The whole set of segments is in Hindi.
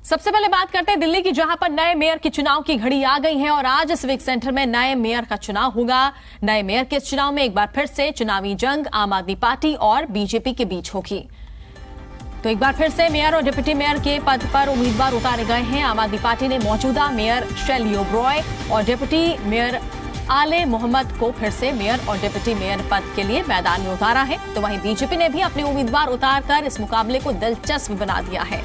सबसे पहले बात करते हैं दिल्ली की, जहां पर नए मेयर के चुनाव की घड़ी आ गई है और आज सिविक सेंटर में नए मेयर का चुनाव होगा। नए मेयर के चुनाव में एक बार फिर से चुनावी जंग आम आदमी पार्टी और बीजेपी के बीच होगी। तो एक बार फिर से मेयर और डिप्टी मेयर के पद पर उम्मीदवार उतारे गए हैं। आम आदमी पार्टी ने मौजूदा मेयर शैली ओब्रॉय और डिप्टी मेयर आले मोहम्मद को फिर से मेयर और डिप्टी मेयर पद के लिए मैदान में उतारा है। तो वहीं बीजेपी ने भी अपने उम्मीदवार उतारकर इस मुकाबले को दिलचस्प बना दिया है।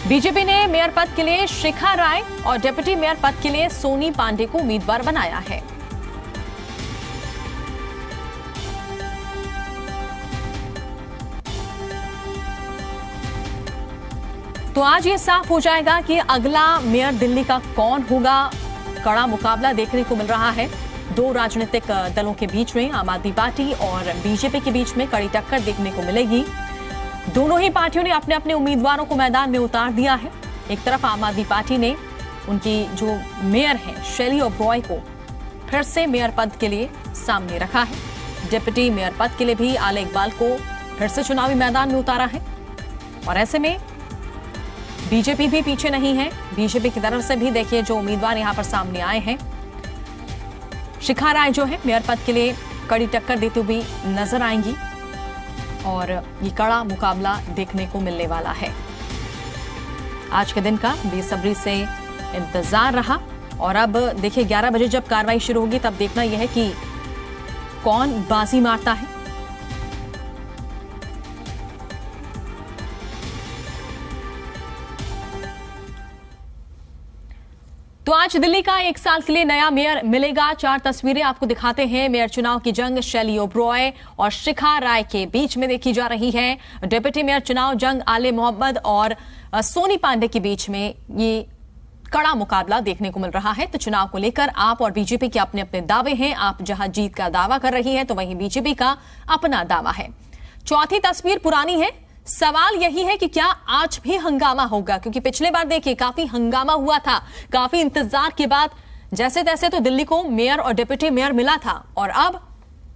बीजेपी ने मेयर पद के लिए शिखा राय और डिप्टी मेयर पद के लिए सोनी पांडे को उम्मीदवार बनाया है। तो आज ये साफ हो जाएगा कि अगला मेयर दिल्ली का कौन होगा। कड़ा मुकाबला देखने को मिल रहा है दो राजनीतिक दलों के बीच में। आम आदमी पार्टी और बीजेपी के बीच में कड़ी टक्कर देखने को मिलेगी। दोनों ही पार्टियों ने अपने अपने उम्मीदवारों को मैदान में उतार दिया है। एक तरफ आम आदमी पार्टी ने उनकी जो मेयर है शैली ओब्रॉय को फिर से मेयर पद के लिए सामने रखा है। डिप्टी मेयर पद के लिए भी आले इकबाल को फिर से चुनावी मैदान में उतारा है। और ऐसे में बीजेपी भी पीछे नहीं है। बीजेपी की तरफ से भी देखिए जो उम्मीदवार यहां पर सामने आए हैं। शिखा राय जो है मेयर पद के लिए कड़ी टक्कर देते हुए नजर आएंगी और ये कड़ा मुकाबला देखने को मिलने वाला है। आज के दिन का बेसब्री से इंतजार रहा और अब देखिए 11 बजे जब कार्रवाई शुरू होगी तब देखना यह है कि कौन बाजी मारता है। तो आज दिल्ली का 1 साल के लिए नया मेयर मिलेगा। 4 तस्वीरें आपको दिखाते हैं। मेयर चुनाव की जंग शैली ओब्रॉय और शिखा राय के बीच में देखी जा रही है। डिप्टी मेयर चुनाव जंग आले मोहम्मद और सोनी पांडे के बीच में ये कड़ा मुकाबला देखने को मिल रहा है। तो चुनाव को लेकर आप और बीजेपी के अपने अपने दावे हैं। आप जहां जीत का दावा कर रही है तो वहीं बीजेपी का अपना दावा है। चौथी तस्वीर पुरानी है। सवाल यही है कि क्या आज भी हंगामा होगा, क्योंकि पिछले बार देखिए काफी हंगामा हुआ था। काफी इंतजार के बाद जैसे तैसे तो दिल्ली को मेयर और डिप्टी मेयर मिला था और अब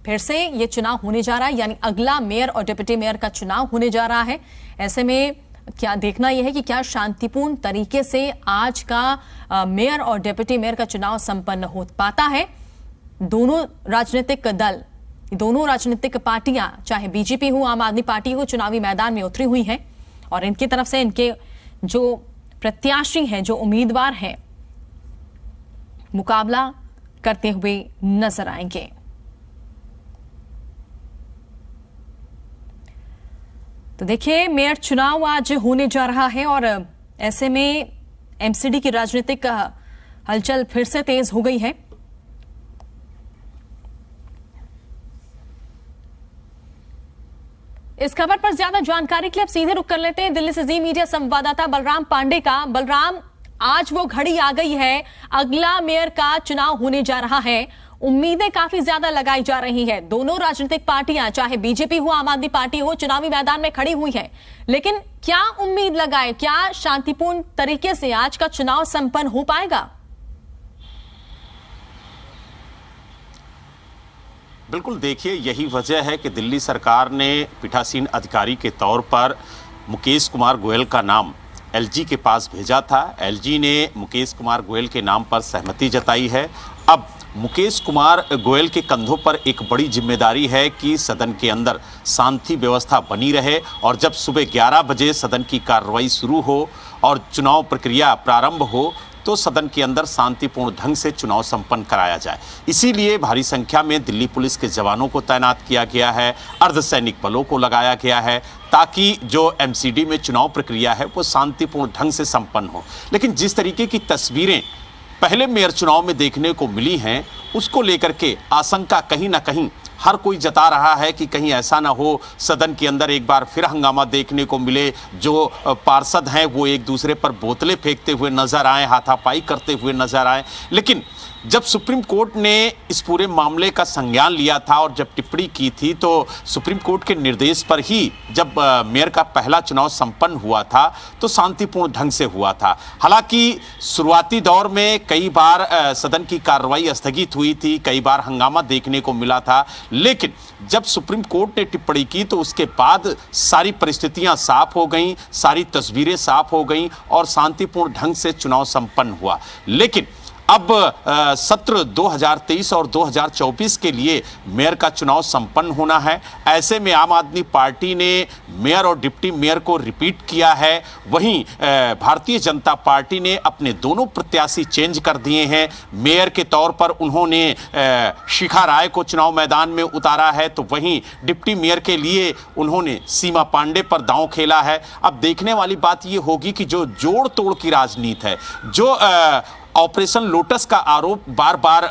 फिर से ये चुनाव होने जा रहा है, यानी अगला मेयर और डिप्टी मेयर का चुनाव होने जा रहा है। ऐसे में क्या देखना यह है कि क्या शांतिपूर्ण तरीके से आज का मेयर और डिप्टी मेयर का चुनाव संपन्न हो पाता है। दोनों राजनीतिक दल, दोनों राजनीतिक पार्टियां, चाहे बीजेपी हो आम आदमी पार्टी हो, चुनावी मैदान में उतरी हुई हैं और इनकी तरफ से इनके जो प्रत्याशी हैं, जो उम्मीदवार हैं, मुकाबला करते हुए नजर आएंगे। तो देखिए मेयर चुनाव आज होने जा रहा है और ऐसे में एमसीडी की राजनीतिक हलचल फिर से तेज हो गई है। इस खबर पर ज्यादा जानकारी के लिए अब सीधे रुक कर लेते हैं दिल्ली से जी मीडिया संवाददाता बलराम पांडे का। बलराम, आज वो घड़ी आ गई है, अगला मेयर का चुनाव होने जा रहा है। उम्मीदें काफी ज्यादा लगाई जा रही है। दोनों राजनीतिक पार्टियां, चाहे बीजेपी हो आम आदमी पार्टी हो, चुनावी मैदान में खड़ी हुई है। लेकिन क्या उम्मीद लगाए, क्या शांतिपूर्ण तरीके से आज का चुनाव संपन्न हो पाएगा? बिल्कुल, देखिए यही वजह है कि दिल्ली सरकार ने पीठासीन अधिकारी के तौर पर मुकेश कुमार गोयल का नाम एलजी के पास भेजा था। एलजी ने मुकेश कुमार गोयल के नाम पर सहमति जताई है। अब मुकेश कुमार गोयल के कंधों पर एक बड़ी जिम्मेदारी है कि सदन के अंदर शांति व्यवस्था बनी रहे और जब सुबह 11 बजे सदन की कार्रवाई शुरू हो और चुनाव प्रक्रिया प्रारंभ हो तो सदन के अंदर शांतिपूर्ण ढंग से चुनाव संपन्न कराया जाए। इसीलिए भारी संख्या में दिल्ली पुलिस के जवानों को तैनात किया गया है, अर्धसैनिक बलों को लगाया गया है, ताकि जो एमसीडी में चुनाव प्रक्रिया है वो शांतिपूर्ण ढंग से संपन्न हो। लेकिन जिस तरीके की तस्वीरें पहले मेयर चुनाव में देखने को मिली हैं, उसको लेकर के आशंका कहीं ना कहीं हर कोई जता रहा है कि कहीं ऐसा ना हो सदन के अंदर एक बार फिर हंगामा देखने को मिले, जो पार्षद हैं वो एक दूसरे पर बोतलें फेंकते हुए नजर आए, हाथापाई करते हुए नजर आए। लेकिन जब सुप्रीम कोर्ट ने इस पूरे मामले का संज्ञान लिया था और जब टिप्पणी की थी, तो सुप्रीम कोर्ट के निर्देश पर ही जब मेयर का पहला चुनाव संपन्न हुआ था तो शांतिपूर्ण ढंग से हुआ था। हालांकि शुरुआती दौर में कई बार सदन की कार्रवाई स्थगित हुई थी, कई बार हंगामा देखने को मिला था, लेकिन जब सुप्रीम कोर्ट ने टिप्पणी की तो उसके बाद सारी परिस्थितियां साफ हो गईं, सारी तस्वीरें साफ हो गईं और शांतिपूर्ण ढंग से चुनाव संपन्न हुआ। लेकिन अब सत्र 2023 और 2024 के लिए मेयर का चुनाव संपन्न होना है। ऐसे में आम आदमी पार्टी ने मेयर और डिप्टी मेयर को रिपीट किया है। वहीं भारतीय जनता पार्टी ने अपने दोनों प्रत्याशी चेंज कर दिए हैं। मेयर के तौर पर उन्होंने शिखा राय को चुनाव मैदान में उतारा है, तो वहीं डिप्टी मेयर के लिए उन्होंने सीमा पांडे पर दांव खेला है। अब देखने वाली बात यह होगी कि जो जोड़ तोड़ की राजनीति है, जो ऑपरेशन लोटस का आरोप बार बार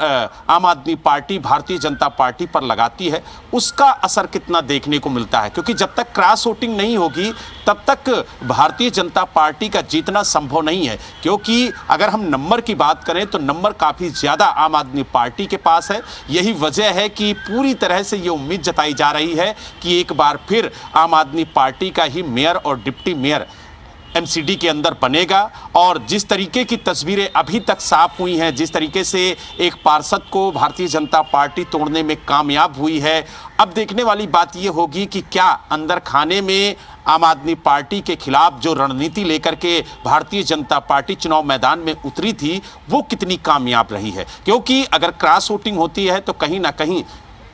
आम आदमी पार्टी भारतीय जनता पार्टी पर लगाती है, उसका असर कितना देखने को मिलता है। क्योंकि जब तक क्रॉस वोटिंग नहीं होगी तब तक भारतीय जनता पार्टी का जीतना संभव नहीं है। क्योंकि अगर हम नंबर की बात करें तो नंबर काफ़ी ज़्यादा आम आदमी पार्टी के पास है। यही वजह है कि पूरी तरह से ये उम्मीद जताई जा रही है कि एक बार फिर आम आदमी पार्टी का ही मेयर और डिप्टी मेयर एमसीडी के अंदर बनेगा। और जिस तरीके की तस्वीरें अभी तक साफ हुई हैं, जिस तरीके से एक पार्षद को भारतीय जनता पार्टी तोड़ने में कामयाब हुई है, अब देखने वाली बात यह होगी कि क्या अंदर खाने में आम आदमी पार्टी के खिलाफ जो रणनीति लेकर के भारतीय जनता पार्टी चुनाव मैदान में उतरी थी वो कितनी कामयाब रही है। क्योंकि अगर क्रॉस वोटिंग होती है तो कहीं ना कहीं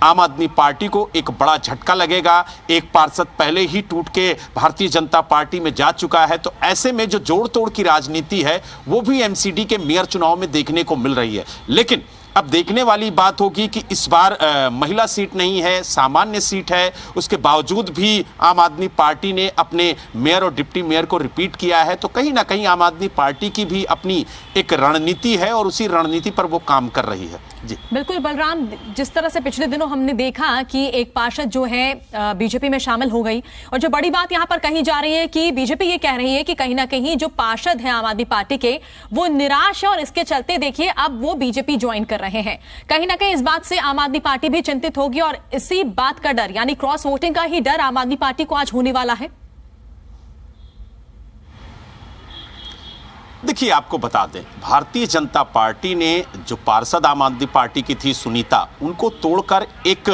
आम आदमी पार्टी को एक बड़ा झटका लगेगा। एक पार्षद पहले ही टूट के भारतीय जनता पार्टी में जा चुका है, तो ऐसे में जो जोड़ तोड़ की राजनीति है वो भी एमसीडी के मेयर चुनाव में देखने को मिल रही है। लेकिन अब देखने वाली बात होगी कि इस बार महिला सीट नहीं है, सामान्य सीट है, उसके बावजूद भी आम आदमी पार्टी ने अपने मेयर और डिप्टी मेयर को रिपीट किया है। तो कहीं ना कहीं आम आदमी पार्टी की भी अपनी एक रणनीति है और उसी रणनीति पर वो काम कर रही है। जी बिल्कुल बलराम, जिस तरह से पिछले दिनों हमने देखा कि एक पार्षद जो है बीजेपी में शामिल हो गई, और जो बड़ी बात यहां पर कही जा रही है कि बीजेपी ये कह रही है कि कहीं ना कहीं जो पार्षद हैं आम आदमी पार्टी के वो निराश है और इसके चलते देखिए अब वो बीजेपी ज्वाइन कर रहे हैं। कहीं ना कहीं इस बात से आम आदमी पार्टी भी चिंतित होगी और इसी बात का डर यानी क्रॉस वोटिंग का ही डर आम आदमी पार्टी को आज होने वाला है। देखिए, आपको बता दें, भारतीय जनता पार्टी ने जो पार्षद आम आदमी पार्टी की थी सुनीता, उनको तोड़कर एक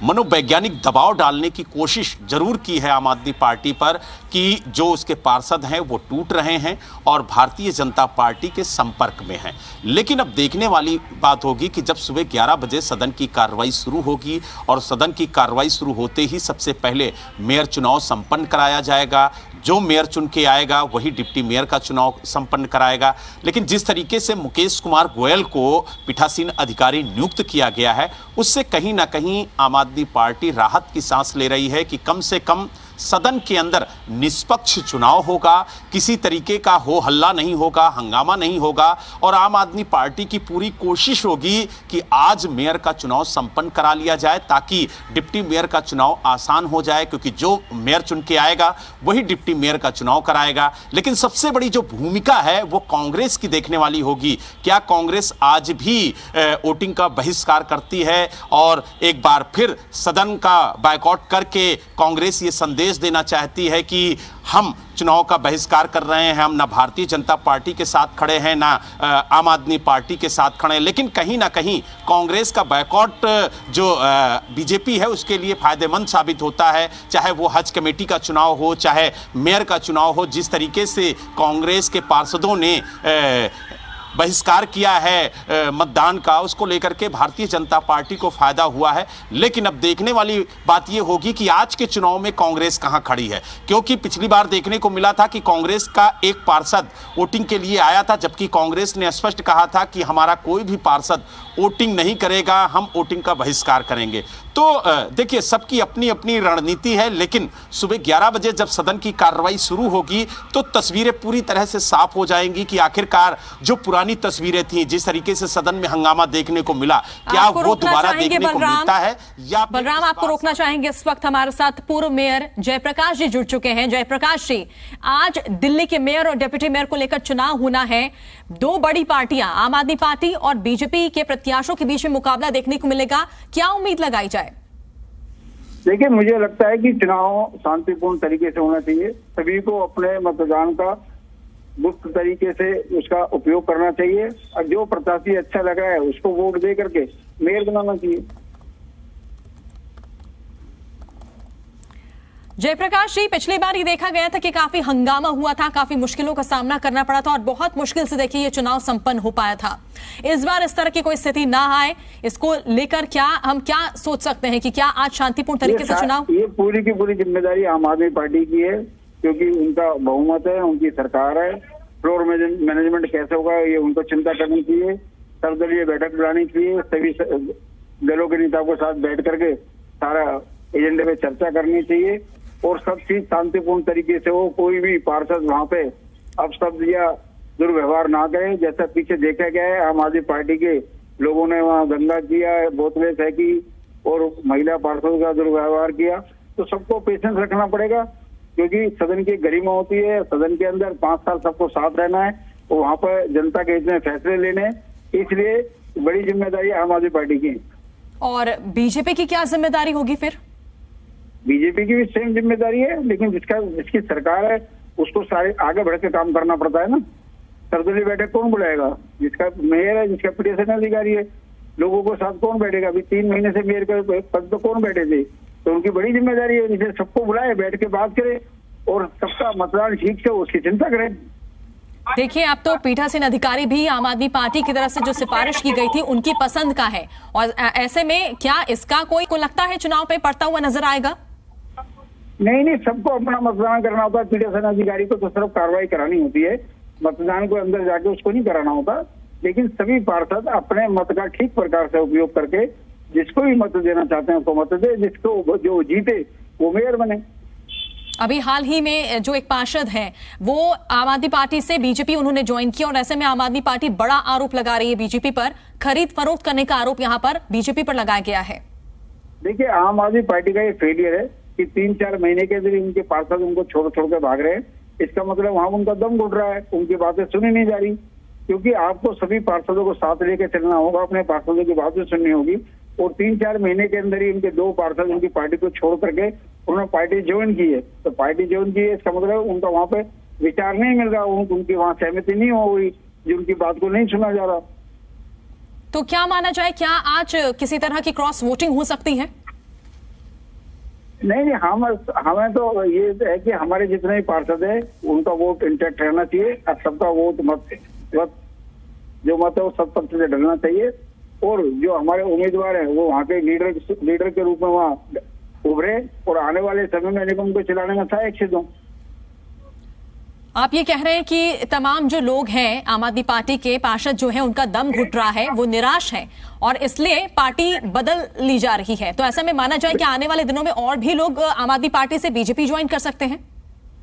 मनोवैज्ञानिक दबाव डालने की कोशिश जरूर की है आम आदमी पार्टी पर कि जो उसके पार्षद हैं वो टूट रहे हैं और भारतीय जनता पार्टी के संपर्क में हैं। लेकिन अब देखने वाली बात होगी कि जब सुबह 11 बजे सदन की कार्रवाई शुरू होगी और सदन की कार्रवाई शुरू होते ही सबसे पहले मेयर चुनाव संपन्न कराया जाएगा। जो मेयर चुन के आएगा वही डिप्टी मेयर का चुनाव संपन्न कराएगा। लेकिन जिस तरीके से मुकेश कुमार गोयल को पीठासीन अधिकारी नियुक्त किया गया है, उससे कहीं ना कहीं आम आदमी पार्टी राहत की सांस ले रही है कि कम से कम सदन के अंदर निष्पक्ष चुनाव होगा, किसी तरीके का हो हल्ला नहीं होगा, हंगामा नहीं होगा। और आम आदमी पार्टी की पूरी कोशिश होगी कि आज मेयर का चुनाव संपन्न करा लिया जाए ताकि डिप्टी मेयर का चुनाव आसान हो जाए, क्योंकि जो मेयर चुन के आएगा वही डिप्टी मेयर का चुनाव कराएगा। लेकिन सबसे बड़ी जो भूमिका है वो कांग्रेस की देखने वाली होगी। क्या कांग्रेस आज भी वोटिंग का बहिष्कार करती है और एक बार फिर सदन का बायकॉट करके कांग्रेस ये संदेश देना चाहती है कि हम चुनाव का बहिष्कार कर रहे हैं, हम ना भारतीय जनता पार्टी के साथ खड़े हैं ना आम आदमी पार्टी के साथ खड़े हैं। लेकिन कहीं ना कहीं कांग्रेस का बायकॉट जो बीजेपी है उसके लिए फायदेमंद साबित होता है, चाहे वो हज कमेटी का चुनाव हो, चाहे मेयर का चुनाव हो। जिस तरीके से कांग्रेस के पार्षदों ने बहिष्कार किया है मतदान का, उसको लेकर के भारतीय जनता पार्टी को फायदा हुआ है। लेकिन अब देखने वाली बात यह होगी कि आज के चुनाव में कांग्रेस कहां खड़ी है, क्योंकि पिछली बार देखने को मिला था कि कांग्रेस का एक पार्षद वोटिंग के लिए आया था, जबकि कांग्रेस ने स्पष्ट कहा था कि हमारा कोई भी पार्षद वोटिंग नहीं करेगा, हम वोटिंग का बहिष्कार करेंगे। तो देखिए, सबकी अपनी अपनी रणनीति है। लेकिन सुबह 11 बजे जब सदन की कार्रवाई शुरू होगी तो तस्वीरें पूरी तरह से साफ हो जाएंगी कि आखिरकार जो पुरानी पुरानी तस्वीरें थी, जिस तरीके से सदन में हंगामा देखने को मिला, क्या वो दोबारा देखने को मिलता है? या बलराम, आपको रोकना चाहेंगे? इस वक्त हमारे साथ पूर्व मेयर जयप्रकाश जी जुड़ चुके हैं। जयप्रकाश जी, आज दिल्ली के मेयर और डिप्टी मेयर को लेकर चुनाव होना है। दो बड़ी पार्टियां, आम आदमी पार्टी और बीजेपी के प्रत्याशियों के बीच में मुकाबला देखने को मिलेगा, क्या उम्मीद लगाई जाए? देखिए, मुझे लगता है कि चुनाव शांतिपूर्ण तरीके से होना चाहिए। सभी को अपने मतदान का गुप्त तरीके से उसका उपयोग करना चाहिए और जो प्रत्याशी अच्छा लग रहा है उसको वोट दे करके मेयर बनाना चाहिए। जयप्रकाश जी, पिछली बार ये देखा गया था कि काफी हंगामा हुआ था, काफी मुश्किलों का सामना करना पड़ा था और बहुत मुश्किल से देखिए ये चुनाव संपन्न हो पाया था। इस बार इस तरह की कोई स्थिति ना आए, इसको लेकर हम क्या सोच सकते हैं कि क्या आज शांतिपूर्ण तरीके से चुनाव? ये पूरी की पूरी जिम्मेदारी आम आदमी पार्टी की है, क्योंकि उनका बहुमत है, उनकी सरकार है। फ्लोर मैनेजमेंट कैसे होगा ये उनको चिंता करनी चाहिए। सर्वदलीय बैठक बुलानी चाहिए, सभी दलों के नेताओं के साथ बैठ करके सारा एजेंडे पे चर्चा करनी चाहिए और सब चीज शांतिपूर्ण तरीके से हो। कोई भी पार्षद वहाँ पे अपशब्द या दुर्व्यवहार ना करे, जैसा पीछे देखा गया है। आम आदमी पार्टी के लोगों ने वहाँ दंगा किया, बोतलें फेंकी और महिला पार्षदों का दुर्व्यवहार किया। तो सबको पेशेंस रखना पड़ेगा, क्योंकि सदन की गरिमा होती है। सदन के अंदर 5 साल सबको साथ रहना है और वहाँ पर जनता के इतने फैसले लेने हैं, इसलिए बड़ी जिम्मेदारी आम आदमी पार्टी की। और बीजेपी की क्या जिम्मेदारी होगी फिर? बीजेपी की भी सेम जिम्मेदारी है, लेकिन जिसकी सरकार है उसको सारे आगे बढ़ के काम करना पड़ता है ना। सर्वदलीय बैठक कौन बुलाएगा? जिसका मेयर है, जिसका पीठासीन अधिकारी है, लोगों को साथ कौन बैठेगा? अभी 3 महीने से मेयर के पद पे कौन बैठे थे? तो उनकी बड़ी जिम्मेदारी है, जिसे सबको बुलाए, बैठ के बात करे और सबका मतदान ठीक से उसकी चिंता करें। देखिए, अब तो पीठासीन अधिकारी भी आम आदमी पार्टी की तरफ से जो सिफारिश की गई थी उनकी पसंद का है, और ऐसे में क्या इसका कोई को लगता है चुनाव पे पड़ता हुआ नजर आएगा? नहीं, सबको अपना मतदान करना होता है। पीठासीन अधिकारी को तो सिर्फ कार्रवाई करानी होती है, मतदान को अंदर जाके उसको नहीं कराना होता। लेकिन सभी पार्षद अपने मत का ठीक प्रकार से उपयोग करके जिसको भी मत देना चाहते हैं उसको मत दे, जिसको जो जीते वो मेयर बने। अभी हाल ही में जो एक पार्षद है वो आम आदमी पार्टी से बीजेपी उन्होंने ज्वाइन किया, और ऐसे में आम आदमी पार्टी बड़ा आरोप लगा रही है बीजेपी पर, खरीद फरोख्त करने का आरोप यहाँ पर बीजेपी पर लगाया गया है। देखिए, आम आदमी पार्टी का ये फेलियर है कि 3-4 महीने के अंदर उनके पार्षद उनको छोड़ के भाग रहे हैं। इसका मतलब वहां उनका दम घुट रहा है, उनकी बातें सुनी नहीं जा रही। क्योंकि आपको सभी पार्षदों को साथ लेकर चलना होगा, अपने पार्षदों की बातें सुननी होगी। और 3-4 महीने के अंदर ही उनके 2 पार्षद उनकी पार्टी को छोड़ करके उन्होंने पार्टी ज्वाइन की है। तो पार्टी ज्वाइन की है, इसका मतलब उनका वहाँ पे विचार नहीं मिल रहा, उनकी वहाँ सहमति नहीं हो गई, जो उनकी बात को नहीं सुना जा रहा। तो क्या माना जाए, क्या आज किसी तरह की क्रॉस वोटिंग हो सकती है? नहीं, हमें तो ये है कि हमारे जितने भी पार्षद है उनका वोट इंटैक्ट रहना चाहिए और सबका वोट जो मत है वो सब पक्ष से डलना चाहिए। और जो हमारे उम्मीदवार हैं वो वहाँ के लीडर के रूप में वहाँ उभरे और आने वाले समय में निगम को चलाने में था एक से दो। आप ये कह रहे हैं कि तमाम जो लोग हैं आम आदमी पार्टी के पार्षद जो हैं उनका दम घुट रहा है, वो निराश है और इसलिए पार्टी बदल ली जा रही है। तो ऐसा में माना जाए कि आने वाले दिनों में और भी लोग आम आदमी पार्टी से बीजेपी ज्वाइन कर सकते हैं?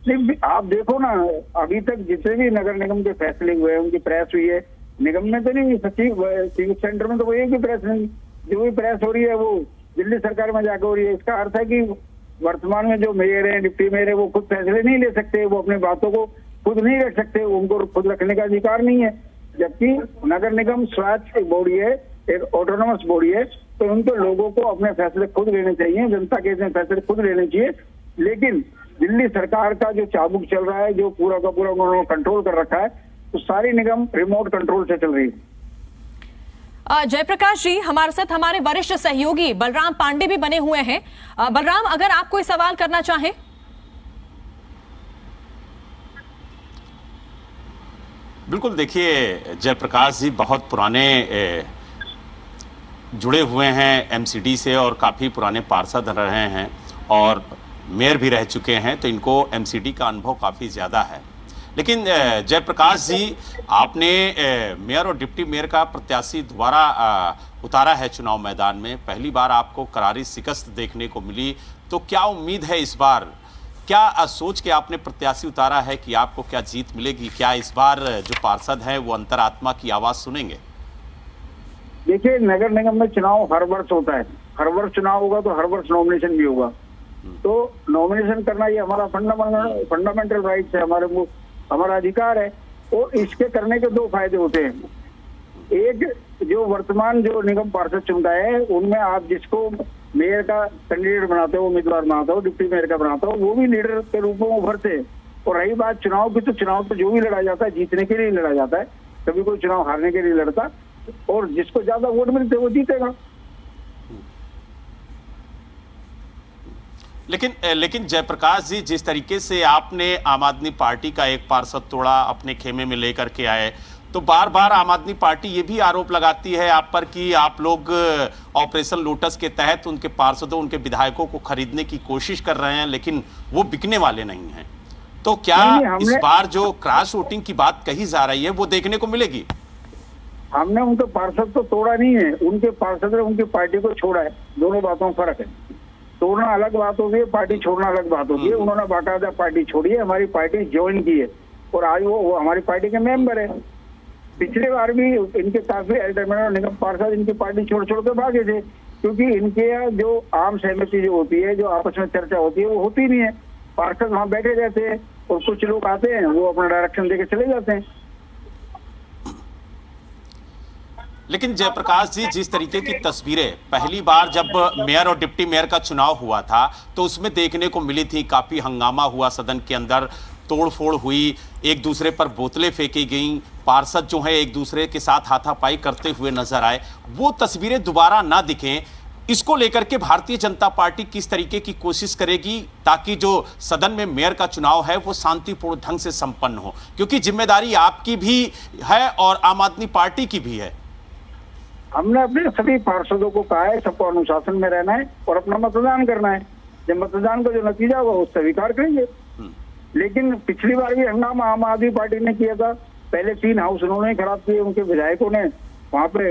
नहीं, आप देखो ना, अभी तक जितने भी नगर निगम के फैसले हुए हैं उनकी प्रेस हुई है। निगम में तो नहीं, सिविक सेंटर में तो कोई एक भी प्रेस नहीं। जो भी प्रेस हो रही है वो दिल्ली सरकार में जाकर हो रही है। इसका अर्थ है कि वर्तमान में जो मेयर है, डिप्टी मेयर है, वो खुद फैसले नहीं ले सकते, वो अपनी बातों को खुद नहीं रख सकते, उनको खुद रखने का अधिकार नहीं है। जबकि नगर निगम स्वायत्त बॉडी है, एक ऑटोनोमस बॉडी है, तो उनको लोगों को अपने फैसले खुद लेने चाहिए, जनता के अपने फैसले खुद लेने चाहिए। लेकिन दिल्ली सरकार का जो चाबुक चल रहा है, जो पूरा का पूरा उन्होंने कंट्रोल कर रखा है, तो सारी निगम रिमोट कंट्रोल से चल रही है। जयप्रकाश जी, हमारे साथ हमारे वरिष्ठ सहयोगी बलराम पांडे भी बने हुए हैं। बलराम, अगर आप कोई सवाल करना चाहें। बिल्कुल, देखिए जयप्रकाश जी बहुत पुराने जुड़े हुए हैं एमसीडी से और काफ़ी पुराने पार्षद रहे हैं और मेयर भी रह चुके हैं, तो इनको एमसीडी का अनुभव काफ़ी ज़्यादा है। लेकिन जयप्रकाश जी, आपने मेयर और डिप्टी मेयर का प्रत्याशी दोबारा उतारा है चुनाव मैदान में, पहली बार आपको करारी शिकस्त देखने को मिली, तो क्या उम्मीद है इस बार क्या सोच के आपने प्रत्याशी उतारा है कि आपको क्या जीत मिलेगी? क्या इस बार जो पार्षद हैं वो अंतरात्मा की आवाज सुनेंगे? देखिए, नगर निगम में चुनाव हर वर्ष होता है, हर वर्ष चुनाव होगा तो हर वर्ष नॉमिनेशन भी होगा। तो नॉमिनेशन करना ये हमारा फंडामेंटल राइट है, हमारा अधिकार है। और इसके करने के दो फायदे होते हैं। एक, जो वर्तमान जो निगम पार्षद चुनता है उनमें आप जिसको मेयर का कैंडिडेट बनाते हो, उम्मीदवार बनाते हो, डिप्टी मेयर का बनाते हो, वो भी लीडर के रूप में उभरते हैं। और रही बात चुनाव की, तो चुनाव तो जो भी लड़ा जाता है जीतने के लिए लड़ा जाता है, कभी कोई चुनाव हारने के लिए लड़ता, और जिसको ज्यादा वोट मिलते वो जीतेगा। लेकिन जयप्रकाश जी, जिस तरीके से आपने आम आदमी पार्टी का एक पार्षद तोड़ा, अपने खेमे में लेकर के आए, तो बार बार आम आदमी पार्टी ये भी आरोप लगाती है आप पर कि आप लोग ऑपरेशन लोटस के तहत उनके पार्षदों, उनके विधायकों को खरीदने की कोशिश कर रहे हैं, लेकिन वो बिकने वाले नहीं हैं। तो क्या इस बार जो क्रॉस वोटिंग की बात कही जा रही है वो देखने को मिलेगी? हमने उनके पार्षद तो तोड़ा नहीं है, उनके पार्षद ने उनकी पार्टी को छोड़ा है। दोनों बातों में फर्क है। तोड़ना अलग बात होती है, पार्टी छोड़ना अलग बात होती है। उन्होंने बाकायदा पार्टी छोड़ी है, हमारी पार्टी ज्वाइन की है, और आज वो हमारी पार्टी के मेंबर है। पिछले बार भी इनके काफी अल्टरमेट और निगम पार्षद इनकी पार्टी छोड़ छोड़ के भागे थे, क्योंकि इनके यहाँ जो आम सहमति जो होती है, जो आपस में चर्चा होती है, वो होती नहीं है। पार्षद वहां बैठे रहते हैं और कुछ लोग आते हैं, वो अपना डायरेक्शन देके चले जाते हैं। लेकिन जयप्रकाश जी, जिस तरीके की तस्वीरें पहली बार जब मेयर और डिप्टी मेयर का चुनाव हुआ था तो उसमें देखने को मिली थी, काफी हंगामा हुआ सदन के अंदर, तोड़फोड़ हुई, एक दूसरे पर बोतलें फेंकी गईं, पार्षद जो है एक दूसरे के साथ हाथापाई करते हुए नजर आए। वो तस्वीरें दोबारा ना दिखें, इसको लेकर के भारतीय जनता पार्टी किस तरीके की कोशिश करेगी ताकि जो सदन में मेयर का चुनाव है वो शांतिपूर्ण ढंग से संपन्न हो? क्योंकि जिम्मेदारी आपकी भी है और आम आदमी पार्टी की भी है। हमने अपने सभी पार्षदों को कहा है सबको अनुशासन में रहना है और अपना मतदान करना है। जब मतदान का जो नतीजा होगा उससे स्वीकार करेंगे। लेकिन पिछली बार भी हंगामा आम आदमी पार्टी ने किया था। पहले 3 हाउस उन्होंने खराब किए, उनके विधायकों ने वहां पे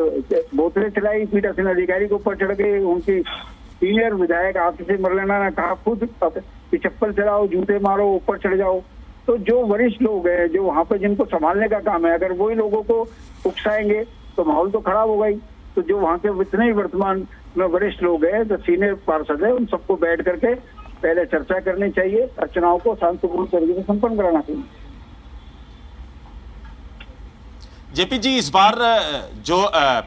बोतलें चलाई, पीठासीन अधिकारी के ऊपर चढ़ गए, उनकी सीनियर विधायक आतिशी मरलेना ने कहा खुद कि चप्पल चलाओ, जूते मारो, ऊपर चढ़ जाओ। तो जो वरिष्ठ लोग हैं, जो वहां पे जिनको संभालने का काम है, अगर वही लोगों को उकसाएंगे तो माहौल तो खराब होगा ही। तो जो वहां के जितने ही वर्तमान में वरिष्ठ लोग हैं, जो सीनियर पार्षद है, उन सबको बैठ करके पहले चर्चा करनी चाहिए और चुनाव को शांतिपूर्ण तरीके से संपन्न कराना चाहिए। जेपी जी, इस बार जो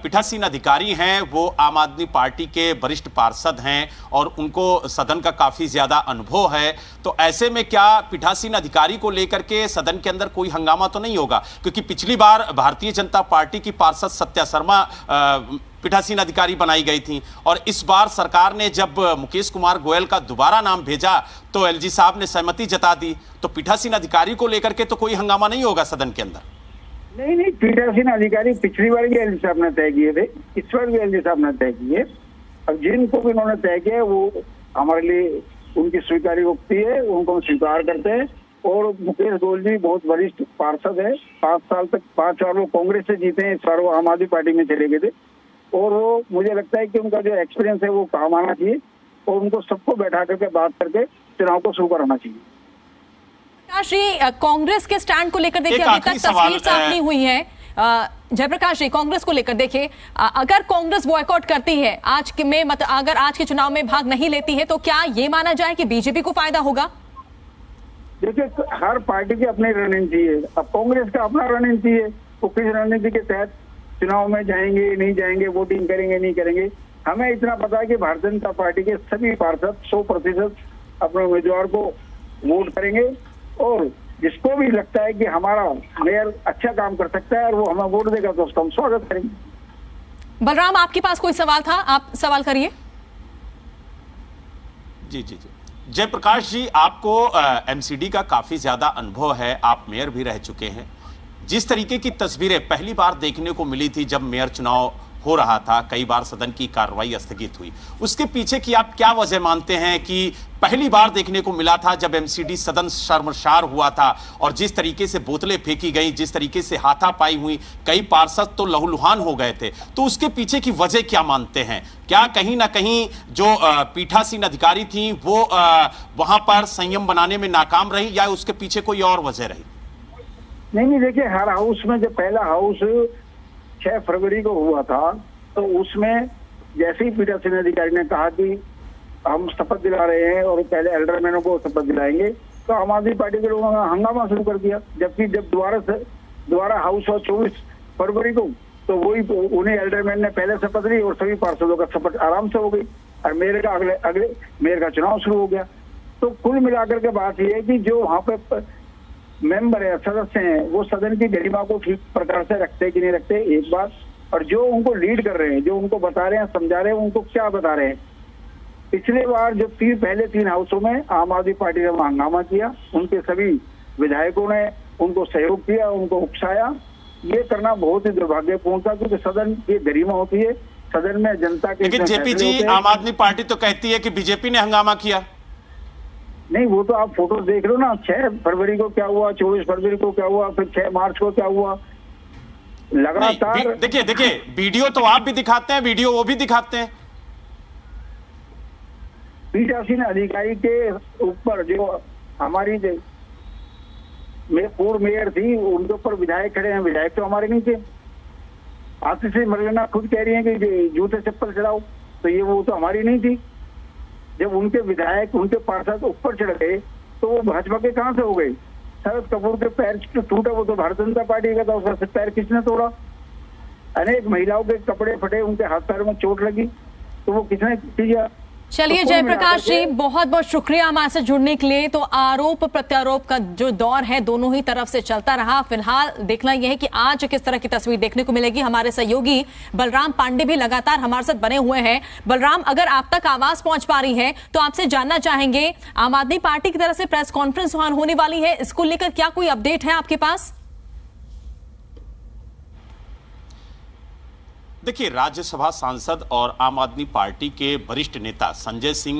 पीठासीन अधिकारी हैं वो आम आदमी पार्टी के वरिष्ठ पार्षद हैं और उनको सदन का काफी ज्यादा अनुभव है। तो ऐसे में क्या पीठासीन अधिकारी को लेकर के सदन के अंदर कोई हंगामा तो नहीं होगा? क्योंकि पिछली बार भारतीय जनता पार्टी की पार्षद सत्या शर्मा पीठासीन अधिकारी बनाई गई थी और इस बार सरकार ने जब मुकेश कुमार गोयल का दोबारा नाम भेजा तो एलजी साहब ने सहमति जता दी। तो पीठासीन अधिकारी को लेकर के तो कोई हंगामा नहीं होगा सदन के अंदर? नहीं, पीठासीन अधिकारी पिछली बार भी एलजी साहब ने तय किए थे, इस बार भी एलजी साहब ने तय किए। अब जिनको भी उन्होंने तय किया वो हमारे लिए उनकी स्वीकारी उक्ति है, उनको हम स्वीकार करते हैं। और मुकेश गोयल जी बहुत वरिष्ठ पार्षद है, 5 साल तक 5 बार वो कांग्रेस से जीते हैं, इस बार वो आम आदमी पार्टी में चले गए थे। और वो मुझे लगता है कि उनका जो एक्सपीरियंस है वो काम आना चाहिए और उनको सबको बैठा करके बात करके चुनाव को शुरू कराना चाहिए। श्री, कांग्रेस के स्टैंड को लेकर देखिए, अभी तक तस्वीर साफ नहीं हुई है। जयप्रकाश जी, कांग्रेस को लेकर देखिए, अगर कांग्रेस बॉयकॉट करती है अगर आज के चुनाव में भाग नहीं लेती है तो क्या ये माना जाए कि बीजेपी को फायदा होगा? देखिए, हर पार्टी की अपनी रणनीति है। अब कांग्रेस का अपना रणनीति है, वो किस रणनीति के तहत चुनाव में जाएंगे नहीं जाएंगे, वोटिंग करेंगे नहीं करेंगे। हमें इतना पता है कि भारतीय जनता पार्टी के सभी पार्षद 100% अपने उम्मीदवार को वोट करेंगे और जिसको भी लगता है कि हमारा मेयर अच्छा काम कर सकता है और वो हमें वोट देगा तो उसका हम स्वागत करेंगे। बलराम, आपके पास कोई सवाल था? आप सवाल करिए। जी। जयप्रकाश जी, आपको एमसीडी का काफी ज्यादा अनुभव है, आप मेयर भी रह चुके हैं। जिस तरीके की तस्वीरें पहली बार देखने को मिली थी जब मेयर चुनाव हो रहा था, कई बार सदन की कार्रवाई स्थगित हुई। उसके पीछे की आप क्या वजह मानते हैं कि पहली बार देखने को मिला था जब एमसीडी सदन शर्मसार हुआ था और जिस तरीके से बोतलें फेंकी गई, जिस तरीके से हाथापाई हुई, कई पार्षद तो लहूलुहान हो गए थे, तो उसके पीछे की वजह क्या मानते हैं? क्या कहीं ना कहीं जो पीठासीन अधिकारी थी वो वहां पर संयम बनाने में नाकाम रही या उसके पीछे कोई और वजह रही? नहीं, देखिए, हर हाउस में जब पहला हाउस 6 फरवरी को हुआ था तो उसमें जैसे ही पीठासीन अधिकारी ने कहा कि हम शपथ दिला रहे हैं और पहले एल्डरमैनों को शपथ दिलाएंगे, तो आम आदमी पार्टी के लोगों ने हंगामा शुरू कर दिया। जबकि जब दोबारा हाउस हुआ 24 फरवरी को, तो वही उन्हें एल्डरमैन ने पहले शपथ ली और सभी पार्षदों का शपथ आराम से हो गई और मेयर का अगले मेयर का चुनाव शुरू हो गया। तो कुल मिलाकर के बात यह है कि जो वहां पे मेंबर है, सदस्य हैं, वो सदन की गरिमा को ठीक प्रकार से रखते कि नहीं रखते, एक बात, और जो उनको लीड कर रहे हैं, जो उनको बता रहे हैं, समझा रहे हैं, उनको क्या बता रहे हैं। पिछले बार जो पहले 3 हाउसों में आम आदमी पार्टी ने हंगामा किया, उनके सभी विधायकों ने उनको सहयोग किया, उनको उकसाया। ये करना बहुत ही दुर्भाग्यपूर्ण था क्योंकि सदन की गरिमा होती है, सदन में जनता के। लेकिन जेपी जी, आम आदमी पार्टी तो कहती है कि बीजेपी ने हंगामा किया। नहीं, वो तो आप फोटो देख लो ना, 6 फरवरी को क्या हुआ, 24 फरवरी को क्या हुआ, फिर 6 मार्च को क्या हुआ, लगातार। देखिए वीडियो तो आप भी दिखाते हैं, वीडियो वो भी दिखाते हैं। पीठासीन अधिकारी के ऊपर जो हमारी पूर्व मेयर थी, उनके ऊपर विधायक खड़े हैं, विधायक तो हमारे नहीं थे। आतिशी मरलेना खुद कह रही है कि जूते चप्पल चढ़ाओ, तो ये वो तो हमारी नहीं थी। जब उनके विधायक, उनके पार्षद ऊपर चढ़ गए तो वो भाजपा के कहां से हो गए? शरद कपूर के पैर टूटा, वो तो भारतीय जनता पार्टी का था, उसका पैर किसने तोड़ा? अनेक महिलाओं के कपड़े फटे, उनके हाथ पैर में चोट लगी, तो वो किसने किया? चलिए जयप्रकाश जी, बहुत बहुत शुक्रिया हमारे साथ जुड़ने के लिए। तो आरोप प्रत्यारोप का जो दौर है दोनों ही तरफ से चलता रहा। फिलहाल देखना यह है कि आज किस तरह की तस्वीर देखने को मिलेगी। हमारे सहयोगी बलराम पांडे भी लगातार हमारे साथ बने हुए हैं। बलराम, अगर आप तक आवाज पहुंच पा रही है तो आपसे जानना चाहेंगे, आम आदमी पार्टी की तरफ से प्रेस कॉन्फ्रेंस होने वाली है, इसको लेकर क्या कोई अपडेट है आपके पास? देखिए, राज्यसभा सांसद और आम आदमी पार्टी के वरिष्ठ नेता संजय सिंह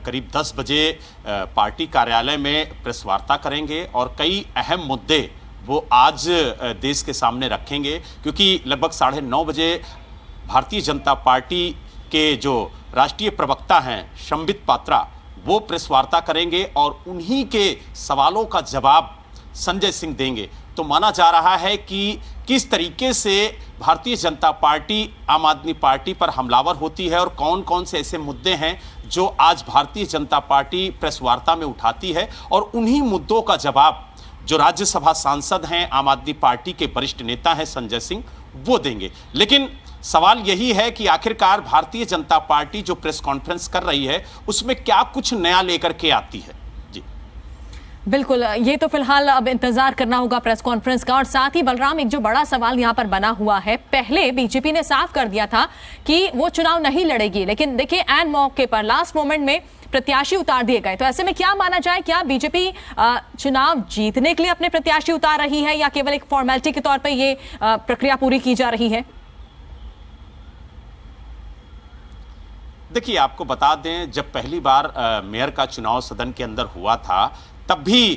करीब 10 बजे पार्टी कार्यालय में प्रेस वार्ता करेंगे और कई अहम मुद्दे वो आज देश के सामने रखेंगे, क्योंकि लगभग 9:30 बजे भारतीय जनता पार्टी के जो राष्ट्रीय प्रवक्ता हैं संबित पात्रा, वो प्रेस वार्ता करेंगे और उन्हीं के सवालों का जवाब संजय सिंह देंगे। तो माना जा रहा है कि किस तरीके से भारतीय जनता पार्टी आम आदमी पार्टी पर हमलावर होती है और कौन कौन से ऐसे मुद्दे हैं जो आज भारतीय जनता पार्टी प्रेस वार्ता में उठाती है, और उन्हीं मुद्दों का जवाब जो राज्यसभा सांसद हैं, आम आदमी पार्टी के वरिष्ठ नेता हैं संजय सिंह, वो देंगे। लेकिन सवाल यही है कि आखिरकार भारतीय जनता पार्टी जो प्रेस कॉन्फ्रेंस कर रही है उसमें क्या कुछ नया लेकर के आती है। बिल्कुल, ये तो फिलहाल अब इंतजार करना होगा प्रेस कॉन्फ्रेंस का। और साथ ही बलराम, एक जो बड़ा सवाल यहां पर बना हुआ है, पहले बीजेपी ने साफ कर दिया था कि वो चुनाव नहीं लड़ेगी, लेकिन देखिए एन मौके पर लास्ट मोमेंट में प्रत्याशी उतार दिए गए। तो ऐसे में क्या माना जाए, क्या बीजेपी चुनाव जीतने के लिए अपने प्रत्याशी उतार रही है या केवल एक फॉर्मेलिटी के तौर पर ये प्रक्रिया पूरी की जा रही है? देखिए, आपको बता दें, जब पहली बार मेयर का चुनाव सदन के अंदर हुआ था तब भी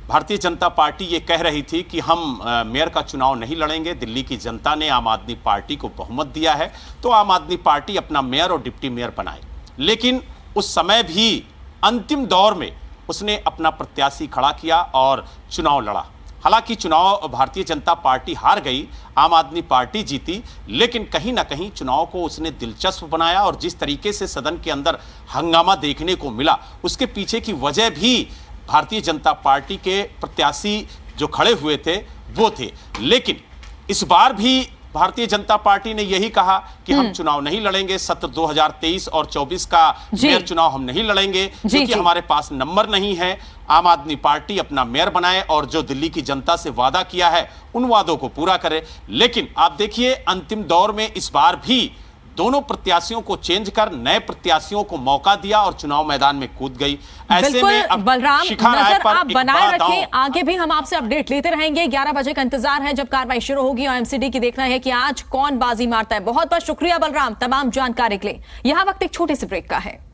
भारतीय जनता पार्टी ये कह रही थी कि हम मेयर का चुनाव नहीं लड़ेंगे। दिल्ली की जनता ने आम आदमी पार्टी को बहुमत दिया है तो आम आदमी पार्टी अपना मेयर और डिप्टी मेयर बनाए। लेकिन उस समय भी अंतिम दौर में उसने अपना प्रत्याशी खड़ा किया और चुनाव लड़ा। हालांकि चुनाव भारतीय जनता पार्टी हार गई, आम आदमी पार्टी जीती, लेकिन कहीं ना कहीं चुनाव को उसने दिलचस्प बनाया और जिस तरीके से सदन के अंदर हंगामा देखने को मिला उसके पीछे की वजह भी भारतीय जनता पार्टी के प्रत्याशी जो खड़े हुए थे वो थे। लेकिन इस बार भी भारतीय जनता पार्टी ने यही कहा कि हम चुनाव नहीं लड़ेंगे, सत्र 2023 और 24 का मेयर चुनाव हम नहीं लड़ेंगे क्योंकि हमारे पास नंबर नहीं है। आम आदमी पार्टी अपना मेयर बनाए और जो दिल्ली की जनता से वादा किया है उन वादों को पूरा करे। लेकिन आप देखिए, अंतिम दौर में इस बार भी दोनों प्रत्याशियों को चेंज कर नए प्रत्याशियों को मौका दिया और चुनाव मैदान में कूद गई। ऐसे में अब बलराम, शिखा राय नजर पर आप एक बनाए बड़ा रखें, दांव। आगे भी हम आपसे अपडेट लेते रहेंगे। 11 बजे का इंतजार है जब कार्रवाई शुरू होगी और एमसीडी की देखना है कि आज कौन बाजी मारता है। बहुत बहुत शुक्रिया बलराम तमाम जानकारी के लिए। यहां वक्त एक छोटे से ब्रेक का है।